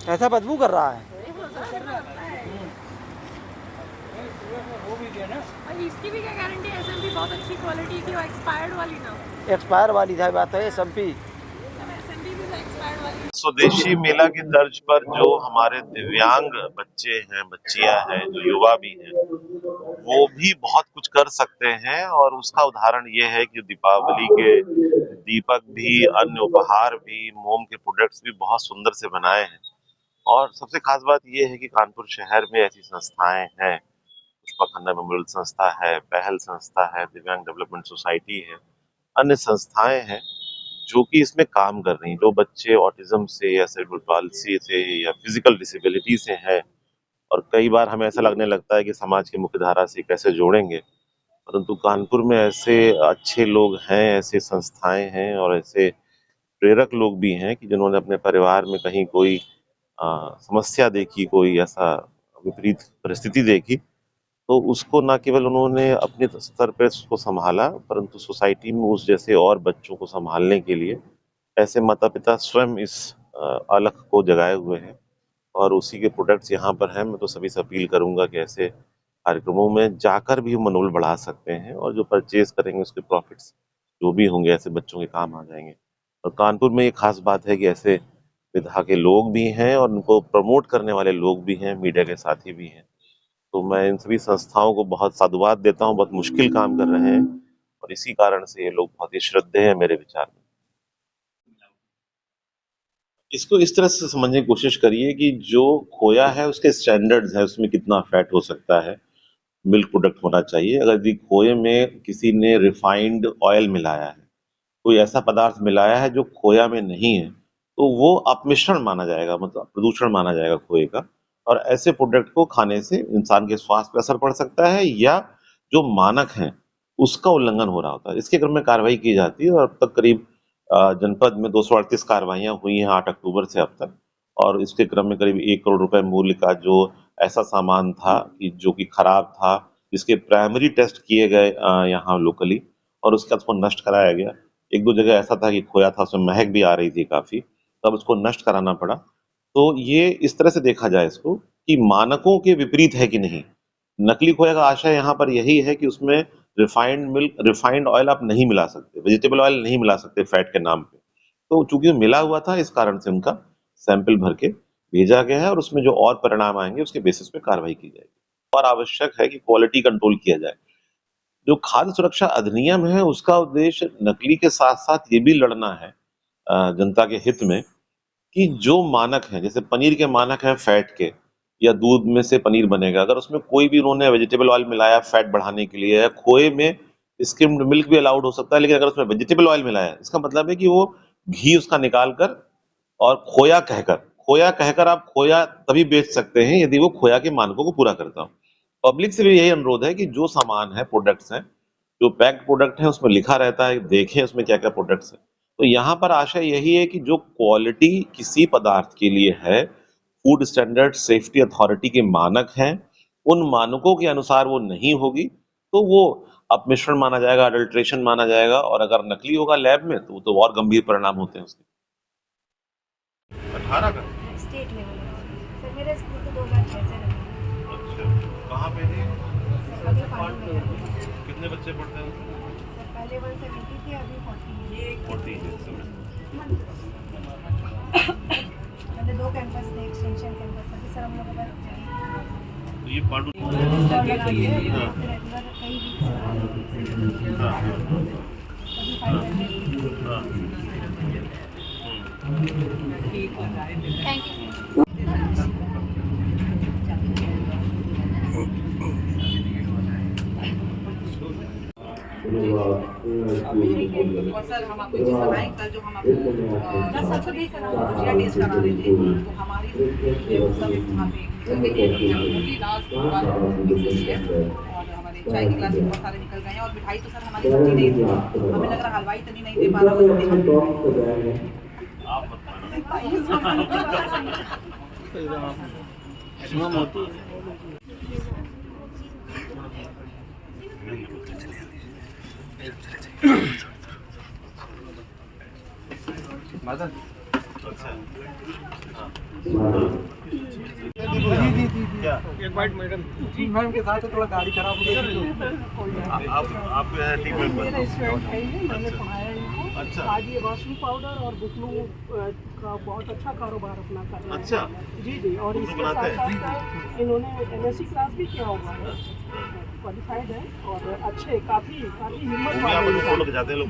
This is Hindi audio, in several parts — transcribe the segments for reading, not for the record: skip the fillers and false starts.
ऐसा बदबू कर रहा है। इसकी भी क्या गारंटी है? एसएमपी बहुत अच्छी क्वालिटी की और एक्सपायर्ड वाली ना। एक्सपायर वाली था बात है एसएमपी। एसएमपी भी एक्सपायर्ड वाली। स्वदेशी मेला की तर्ज पर जो हमारे दिव्यांग बच्चे हैं, बच्चियां हैं, जो युवा भी हैं, वो भी बहुत कुछ कर सकते हैं। और उसका उदाहरण ये है कि दीपावली के दीपक भी, अन्य उपहार भी, मोम के प्रोडक्ट्स भी बहुत सुंदर से बनाए हैं। और सबसे खास बात ये है कि कानपुर शहर में ऐसी संस्थाएं हैं, पुष्पा खन्ना मेमोरियल संस्था है, पहल संस्था है, दिव्यांग डेवलपमेंट सोसाइटी है, अन्य संस्थाएं हैं जो कि इसमें काम कर रही हैं। जो बच्चे ऑटिज्म से या सेरेब्रल पाल्सी से या फिजिकल डिसेबिलिटी से हैं, और कई बार हमें ऐसा लगने लगता है कि समाज की मुख्यधारा से कैसे जोड़ेंगे, परंतु कानपुर में ऐसे अच्छे लोग हैं, ऐसे संस्थाएं हैं और ऐसे प्रेरक लोग भी हैं कि जिन्होंने अपने परिवार में कहीं कोई समस्या देखी, कोई ऐसा विपरीत परिस्थिति देखी, तो उसको न केवल उन्होंने अपने स्तर पे उसको संभाला, परंतु सोसाइटी में उस जैसे और बच्चों को संभालने के लिए ऐसे माता-पिता स्वयं इस अलख को जगाए हुए हैं और उसी के प्रोडक्ट्स यहाँ पर हैं। मैं तो सभी से अपील करूँगा कि ऐसे कार्यक्रमों में जाकर भी मनोबल बढ़ा सकते हैं और जो परचेज़ करेंगे उसके प्रॉफिट्स जो भी होंगे ऐसे बच्चों के काम आ जाएँगे। और कानपुर में ये खास बात है कि ऐसे विधा के लोग भी हैं और उनको प्रमोट करने वाले लोग भी हैं, मीडिया के साथी भी हैं। तो मैं इन सभी संस्थाओं को बहुत साधुवाद देता हूँ, बहुत मुश्किल काम कर रहे हैं और इसी कारण से ये लोग बहुत ही श्रद्धेय हैं मेरे विचार में। इसको इस तरह से समझने की कोशिश करिए कि जो खोया है उसके स्टैंडर्ड्स हैं, उसमें कितना फैट हो सकता है, मिल्क प्रोडक्ट होना चाहिए। अगर यदि खोए में किसी ने रिफाइंड ऑयल मिलाया है, कोई ऐसा पदार्थ मिलाया है जो खोया में नहीं है, तो वो अपमिश्रण माना जाएगा, मतलब प्रदूषण माना जाएगा खोए का। और ऐसे प्रोडक्ट को खाने से इंसान के स्वास्थ्य पर असर पड़ सकता है या जो मानक हैं उसका उल्लंघन हो रहा होता है। इसके क्रम में कार्रवाई की जाती है और अब तक करीब जनपद में 238 कार्रवाइयां हुई हैं 8 अक्टूबर से अब तक। और इसके क्रम में करीब 1 करोड़ रुपए मूल्य का जो ऐसा सामान था कि जो कि खराब था, जिसके प्राइमरी टेस्ट किए गए यहाँ लोकली और उसके बाद उसको नष्ट कराया गया। 1-2 जगह ऐसा था कि खोया था, उसमें महक भी आ रही थी काफ़ी, तब उसको नष्ट कराना पड़ा। तो ये इस तरह से देखा जाए इसको कि मानकों के विपरीत है कि नहीं। नकली खोए का आशय यहाँ पर यही है कि उसमें रिफाइंड मिल्क, रिफाइंड ऑयल आप नहीं मिला सकते, वेजिटेबल ऑयल नहीं मिला सकते फैट के नाम पे। तो चूँकि मिला हुआ था इस कारण से उनका सैंपल भर के भेजा गया है और उसमें जो और परिणाम आएँगे उसके बेसिस पे कार्रवाई की जाएगी। और आवश्यक है कि क्वालिटी कंट्रोल किया जाए। जो खाद्य सुरक्षा अधिनियम है उसका उद्देश्य नकली के साथ-साथ ये भी लड़ना है जनता के हित में कि जो मानक हैं, जैसे पनीर के मानक हैं फैट के या दूध में से पनीर बनेगा, अगर उसमें कोई भी उन्होंने वेजिटेबल ऑयल मिलाया फैट बढ़ाने के लिए या खोए में स्किम्ड मिल्क भी अलाउड हो सकता है, लेकिन अगर उसमें वेजिटेबल ऑयल मिलाया है, इसका मतलब है कि वो घी उसका निकाल कर और खोया कहकर आप खोया तभी बेच सकते हैं यदि वो खोया के मानकों को पूरा करता हो। पब्लिक से भी यही अनुरोध है कि जो सामान है, प्रोडक्ट्स हैं, जो पैक्ड प्रोडक्ट है उसमें लिखा रहता है, देखें उसमें क्या-क्या प्रोडक्ट्स हैं। तो यहाँ पर आशय यही है कि जो क्वालिटी किसी पदार्थ के लिए है, फूड स्टैंडर्ड सेफ्टी अथॉरिटी के मानक हैं, उन मानकों के अनुसार वो नहीं होगी, तो वो अपमिश्रण माना जाएगा, अडल्ट्रेशन माना जाएगा और अगर नकली होगा लैब में, तो वो तो और गंभीर परिणाम होते हैं उसके। 18 का? स्टेट लेवल सर, मेरे स्कूल तो 2006 से लगी। अच्छा, कहाँ पे थी? सर अभी पानी में है। कितने बच्चे पढ़ते हैं? सर पहले 170 थे, अभी 40 है। 40 है इस समय। पहले 2 कैंपस थे, एक्सटेंशन कैंपस, अभी सर हम लोग के पास तो ये पांडु रेगुलर कई वीक्स हाँ, कभी 500 हाँ। Thank you. और सर हम आपको एक चीज़ बताएं, कल जो हम आपको गुजिया टेस्ट करा रहे थे, तो हमारी जो सब वहाँ पे निकल गई है, ओनली लास्ट बार और हमारे चाय के ग्लास बहुत सारे निकल गए हैं। और मिठाई तो सर हमारी सब्जी नहीं थी, हमें लग रहा हलवाई तो नहीं दे पा रहा, वो आप बताना। मैम के साथ थोड़ा गाड़ी खराब हो गई। आप टीम मेंबर मेरे स्टूडेंट है ये, मैंने पढ़ाया इनको। अच्छा। आज ये वॉशिंग पाउडर और बुकलू का बहुत अच्छा कारोबार अपना कर रहे हैं। अच्छा। जी जी, और इसके बनाते साथ हैं? साथ इन्होंने MSc क्लास भी किया हुआ है, क्वालिफाइड है और अच्छे काफ़ी हिम्मत यहाँ वाले पर इंसान। फोटो खिंचाते हैं लोग।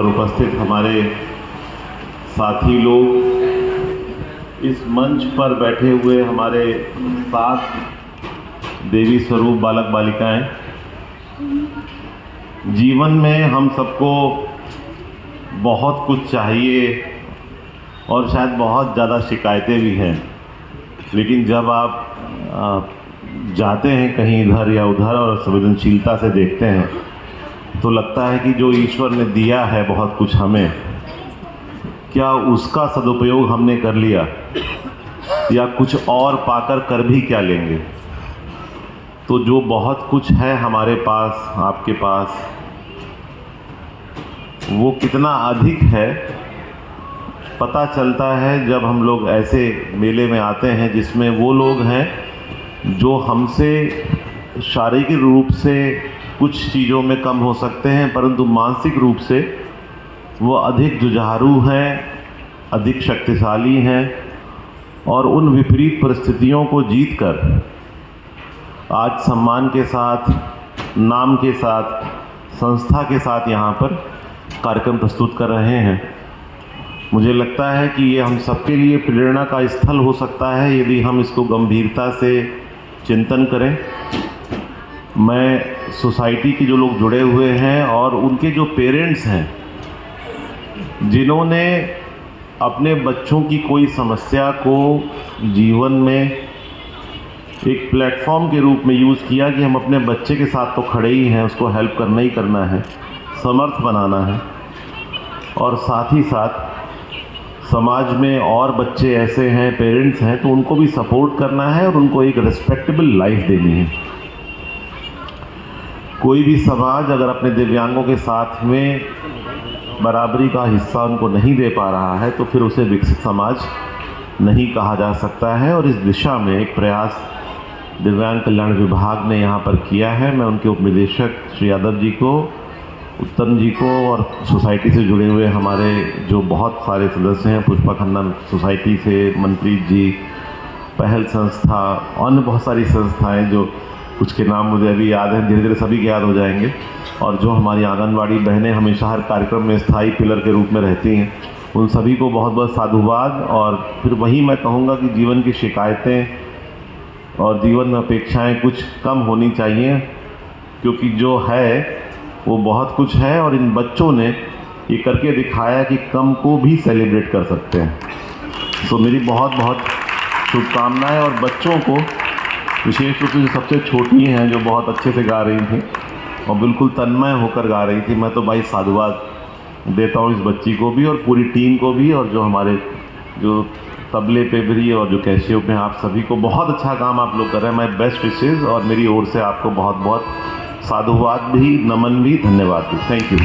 उपस्थित हमारे साथी लोग, इस मंच पर बैठे हुए हमारे 7 देवी स्वरूप बालक बालिकाएं, जीवन में हम सबको बहुत कुछ चाहिए और शायद बहुत ज़्यादा शिकायतें भी हैं, लेकिन जब आप जाते हैं कहीं इधर या उधर और संवेदनशीलता से देखते हैं तो लगता है कि जो ईश्वर ने दिया है बहुत कुछ हमें, क्या उसका सदुपयोग हमने कर लिया या कुछ और पाकर कर भी क्या लेंगे। तो जो बहुत कुछ है हमारे पास, आपके पास, वो कितना अधिक है पता चलता है जब हम लोग ऐसे मेले में आते हैं जिसमें वो लोग हैं जो हमसे शारीरिक रूप से कुछ चीज़ों में कम हो सकते हैं, परंतु मानसिक रूप से वो अधिक जुझारू हैं, अधिक शक्तिशाली हैं और उन विपरीत परिस्थितियों को जीतकर आज सम्मान के साथ, नाम के साथ, संस्था के साथ यहाँ पर कार्यक्रम प्रस्तुत कर रहे हैं। मुझे लगता है कि ये हम सबके लिए प्रेरणा का स्थल हो सकता है यदि हम इसको गंभीरता से चिंतन करें। मैं सोसाइटी के जो लोग जुड़े हुए हैं और उनके जो पेरेंट्स हैं जिन्होंने अपने बच्चों की कोई समस्या को जीवन में एक प्लेटफॉर्म के रूप में यूज़ किया कि हम अपने बच्चे के साथ तो खड़े ही हैं, उसको हेल्प करना ही करना है, समर्थ बनाना है, और साथ ही साथ समाज में और बच्चे ऐसे हैं, पेरेंट्स हैं, तो उनको भी सपोर्ट करना है और उनको एक रिस्पेक्टेबल लाइफ देनी है। कोई भी समाज अगर अपने दिव्यांगों के साथ में बराबरी का हिस्सा उनको नहीं दे पा रहा है तो फिर उसे विकसित समाज नहीं कहा जा सकता है, और इस दिशा में एक प्रयास दिव्यांग कल्याण विभाग ने यहाँ पर किया है। मैं उनके उपनिदेशक श्री यादव जी को, उत्तम जी को और सोसाइटी से जुड़े हुए हमारे जो बहुत सारे सदस्य हैं, पुष्पा खन्ना सोसाइटी से, मनप्रीत जी, पहल संस्था, अन्य बहुत सारी संस्थाएं जो कुछ के नाम मुझे अभी याद हैं, धीरे धीरे सभी के याद हो जाएंगे, और जो हमारी आंगनवाड़ी बहनें हमेशा हर कार्यक्रम में स्थायी पिलर के रूप में रहती हैं, उन सभी को बहुत बहुत साधुवाद। और फिर वही मैं कहूँगा कि जीवन की शिकायतें और जीवन में अपेक्षाएं कुछ कम होनी चाहिए, क्योंकि जो है वो बहुत कुछ है, और इन बच्चों ने ये करके दिखाया कि कम को भी सेलिब्रेट कर सकते हैं। तो मेरी बहुत बहुत शुभकामनाएं, और बच्चों को विशेष रूप से जो सबसे छोटी हैं, जो बहुत अच्छे से गा रही थी और बिल्कुल तन्मय होकर गा रही थी, मैं तो भाई साधुवाद देता हूँ इस बच्ची को भी और पूरी टीम को भी, और जो हमारे जो तबले पे भी और जो कैशियो पे, आप सभी को बहुत अच्छा काम आप लोग कर रहे हैं। माय बेस्ट विशेज़, और मेरी ओर से आपको बहुत बहुत साधुवाद भी, नमन भी, धन्यवाद भी। Thank you.